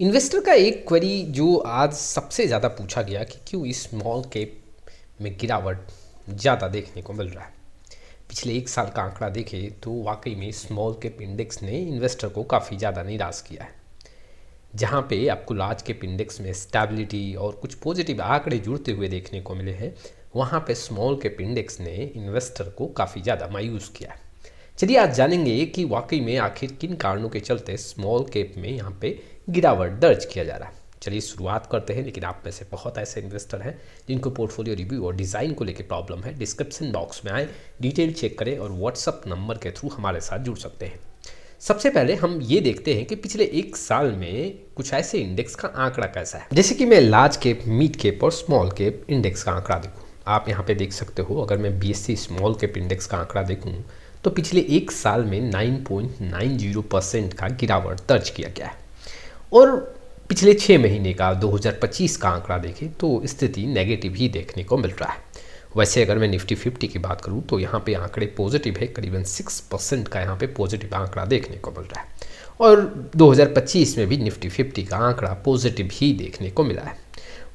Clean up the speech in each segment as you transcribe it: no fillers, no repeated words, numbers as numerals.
Investor का एक query जो आज सबसे ज़्यादा पूछा गया कि क्यों इस स्मॉल कैप में गिरावट ज़्यादा देखने को मिल रहा है। पिछले एक साल का आंकड़ा देखें तो वाकई में स्मॉल कैप इंडेक्स ने इन्वेस्टर को काफ़ी ज़्यादा निराश किया है। जहाँ पे आपको लार्ज कैप इंडेक्स में स्टेबिलिटी और कुछ पॉजिटिव आंकड़े जुड़ते हुए देखने को मिले हैं, वहाँ पे स्मॉल कैप इंडेक्स ने इन्वेस्टर को काफ़ी ज़्यादा मायूस किया है। चलिए आज जानेंगे कि वाकई में आखिर किन कारणों के चलते स्मॉल कैप में यहाँ पे गिरावट दर्ज किया जा रहा है। चलिए शुरुआत करते हैं। लेकिन आप में से बहुत ऐसे इन्वेस्टर हैं जिनको पोर्टफोलियो रिव्यू और डिज़ाइन को लेकर प्रॉब्लम है। डिस्क्रिप्शन बॉक्स में आए, डिटेल चेक करें और व्हाट्सअप नंबर के थ्रू हमारे साथ जुड़ सकते हैं। सबसे पहले हम ये देखते हैं कि पिछले एक साल में कुछ ऐसे इंडेक्स का आंकड़ा कैसा है। जैसे कि मैं लार्ज कैप, मिड कैप और स्मॉल कैप इंडेक्स का आंकड़ा देखूँ, आप यहाँ पे देख सकते हो। अगर मैं BSE स्मॉल कैप इंडेक्स का आंकड़ा देखूँ तो पिछले एक साल में 9.90% का गिरावट दर्ज किया गया है। और पिछले 6 महीने का 2025 का आंकड़ा देखें तो स्थिति नेगेटिव ही देखने को मिल रहा है। वैसे अगर मैं निफ्टी 50 की बात करूं तो यहाँ पे आंकड़े पॉजिटिव है, करीबन 6% का यहाँ पे पॉजिटिव आंकड़ा देखने को मिल रहा है। और 2025 में भी निफ्टी 50 का आंकड़ा पॉजिटिव ही देखने को मिला है।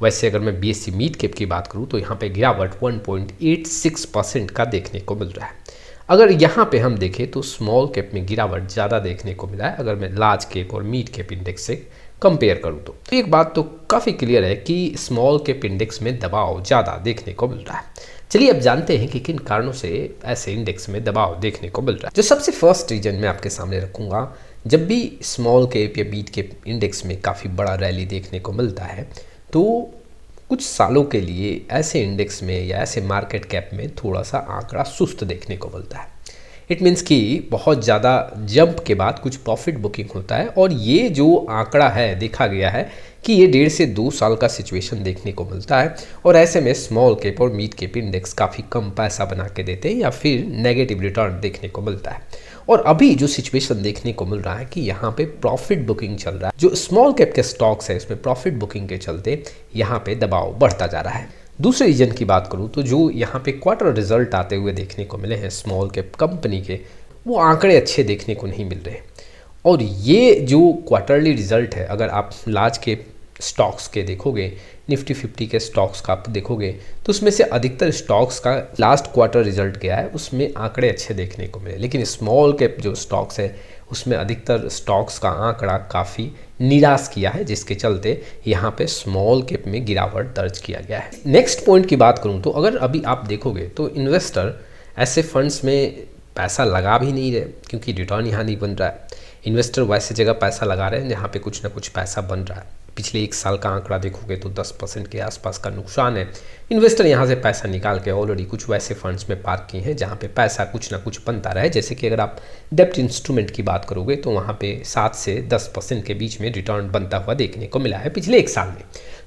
वैसे अगर मैं BSE मिड कैप की बात करूँ तो यहाँ पे गिरावट 1.86% का देखने को मिल रहा है। अगर यहाँ पे हम देखें तो स्मॉल कैप में गिरावट ज़्यादा देखने को मिला है अगर मैं लार्ज कैप और मिड कैप इंडेक्स से कंपेयर करूँ तो एक बात तो काफ़ी क्लियर है कि स्मॉल कैप इंडेक्स में दबाव ज़्यादा देखने को मिल रहा है। चलिए अब जानते हैं कि किन कारणों से ऐसे इंडेक्स में दबाव देखने को मिल रहा है। जो सबसे फर्स्ट रीजन मैं आपके सामने रखूँगा, जब भी स्मॉल कैप या मिड कैप इंडेक्स में काफ़ी बड़ा रैली देखने को मिलता है तो कुछ सालों के लिए ऐसे इंडेक्स में या ऐसे मार्केट कैप में थोड़ा सा आंकड़ा सुस्त देखने को मिलता है। इट मीन्स कि बहुत ज़्यादा जंप के बाद कुछ प्रॉफिट बुकिंग होता है। और ये जो आंकड़ा है, देखा गया है कि ये 1.5 से 2 साल का सिचुएशन देखने को मिलता है। और ऐसे में स्मॉल कैप और मिड कैप इंडेक्स काफ़ी कम पैसा बना के देते हैं या फिर नेगेटिव रिटर्न देखने को मिलता है। और अभी जो सिचुएशन देखने को मिल रहा है कि यहाँ पे प्रॉफिट बुकिंग चल रहा है। जो स्मॉल कैप के स्टॉक्स है इसमें प्रॉफिट बुकिंग के चलते यहाँ पे दबाव बढ़ता जा रहा है। दूसरे रीजन की बात करूँ तो जो यहाँ पे क्वार्टर रिजल्ट आते हुए देखने को मिले हैं स्मॉल कैप कंपनी के, वो आंकड़े अच्छे देखने को नहीं मिल रहे। और ये जो क्वार्टरली रिजल्ट है, अगर आप लार्ज कैप स्टॉक्स के देखोगे, निफ्टी 50 के स्टॉक्स का आप देखोगे तो उसमें से अधिकतर स्टॉक्स का लास्ट क्वार्टर रिजल्ट गया है, उसमें आंकड़े अच्छे देखने को मिले। लेकिन स्मॉल कैप जो स्टॉक्स है उसमें अधिकतर स्टॉक्स का आंकड़ा काफ़ी निराश किया है, जिसके चलते यहाँ पे स्मॉल कैप में गिरावट दर्ज किया गया है। नेक्स्ट पॉइंट की बात करूँ तो अगर अभी आप देखोगे तो इन्वेस्टर ऐसे फंड्स में पैसा लगा भी नहीं रहे क्योंकि रिटर्न यहाँ नहीं बन रहा है। इन्वेस्टर वैसे जगह पैसा लगा रहे हैं जहाँ पे कुछ ना कुछ पैसा बन रहा है। पिछले एक साल का आंकड़ा देखोगे तो 10% के आसपास का नुकसान है। इन्वेस्टर यहाँ से पैसा निकाल के ऑलरेडी कुछ वैसे फंड्स में पार्क किए हैं जहाँ पे पैसा कुछ ना कुछ बनता रहे। जैसे कि अगर आप डेब्ट इंस्ट्रूमेंट की बात करोगे तो वहाँ पे 7 से 10% के बीच में रिटर्न बनता हुआ देखने को मिला है पिछले एक साल में।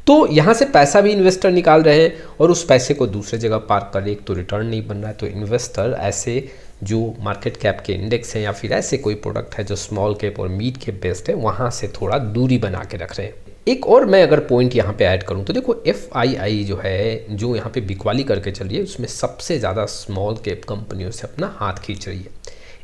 तो यहाँ से पैसा भी इन्वेस्टर निकाल रहे हैं और उस पैसे को दूसरे जगह पार्क कर, एक तो रिटर्न नहीं बन रहा है। तो इन्वेस्टर ऐसे जो मार्केट कैप के इंडेक्स हैं या फिर ऐसे कोई प्रोडक्ट है जो स्मॉल कैप और मिड कैप बेस्ड है, वहाँ से थोड़ा दूरी बना के रख रहे हैं। एक और मैं अगर पॉइंट यहाँ पे ऐड करूँ तो देखो FII जो है, जो यहाँ पे बिकवाली करके चल रही है, उसमें सबसे ज़्यादा स्मॉल कैप कंपनियों से अपना हाथ खींच रही है।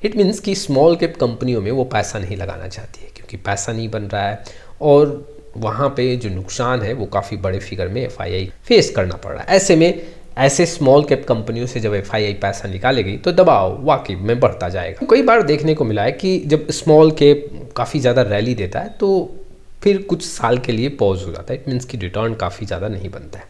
इट मीन्स कि स्मॉल कैप कंपनियों में वो पैसा नहीं लगाना चाहती है क्योंकि पैसा नहीं बन रहा है और वहाँ पे जो नुकसान है वो काफ़ी बड़े फिगर में FII फेस करना पड़ रहा है। ऐसे में ऐसे स्मॉल कैप कंपनियों से जब FII पैसा निकालेगी तो दबाव वाकई में बढ़ता जाएगा। कई बार देखने को मिला है कि जब स्मॉल कैप काफ़ी ज़्यादा रैली देता है तो फिर कुछ साल के लिए पॉज हो जाता है। इट मीन्स कि रिटर्न काफ़ी ज़्यादा नहीं बनता है।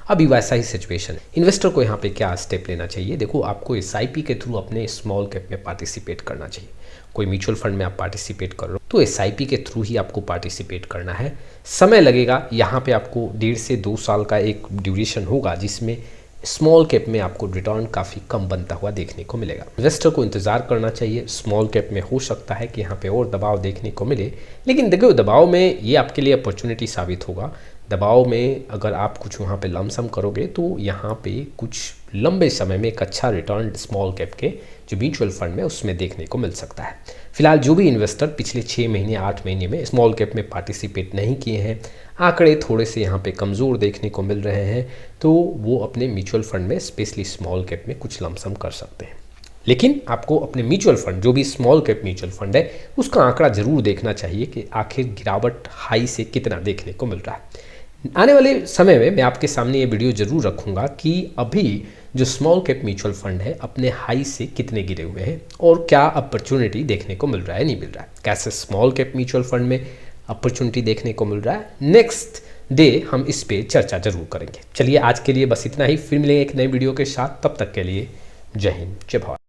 अभी वैसा ही सिचुएशन है। इन्वेस्टर को यहाँ पे क्या स्टेप लेना चाहिए? देखो, आपको SIP के थ्रू अपने स्मॉल कैप में पार्टिसिपेट करना चाहिए। कोई म्यूचुअल फंड में आप पार्टिसिपेट कर रहे हो तो SIP के थ्रू ही आपको पार्टिसिपेट करना है। समय लगेगा, यहाँ पे आपको 1.5 से 2 साल का एक ड्यूरेशन होगा जिसमें स्मॉल कैप में आपको रिटर्न काफ़ी कम बनता हुआ देखने को मिलेगा। इन्वेस्टर को इंतज़ार करना चाहिए। स्मॉल कैप में हो सकता है कि यहाँ पे और दबाव देखने को मिले, लेकिन देखो दबाव में ये आपके लिए अपॉर्चुनिटी साबित होगा। दबाव में अगर आप कुछ वहाँ पे लमसम करोगे तो यहाँ पे कुछ लंबे समय में एक अच्छा रिटर्न स्मॉल कैप के जो म्यूचुअल फंड में उसमें देखने को मिल सकता है। फिलहाल जो भी इन्वेस्टर पिछले 6 महीने 8 महीने में स्मॉल कैप में पार्टिसिपेट नहीं किए हैं, आंकड़े थोड़े से यहाँ पे कमज़ोर देखने को मिल रहे हैं, तो वो अपने म्यूचुअल फंड में स्पेशली स्मॉल कैप में कुछ लमसम कर सकते हैं। लेकिन आपको अपने म्यूचुअल फंड, जो भी स्मॉल कैप म्यूचुअल फंड है, उसका आंकड़ा जरूर देखना चाहिए कि आखिर गिरावट हाई से कितना देखने को मिल रहा है। आने वाले समय में मैं आपके सामने ये वीडियो जरूर रखूंगा कि अभी जो स्मॉल कैप म्यूचुअल फंड है अपने हाई से कितने गिरे हुए हैं और क्या अपॉर्चुनिटी देखने को मिल रहा है, नहीं मिल रहा है, कैसे स्मॉल कैप म्यूचुअल फंड में अपॉर्चुनिटी देखने को मिल रहा है। नेक्स्ट डे हम इस पे चर्चा जरूर करेंगे। चलिए आज के लिए बस इतना ही, फिर मिलेंगे एक नए वीडियो के साथ। तब तक के लिए जय हिंद, जय भारत।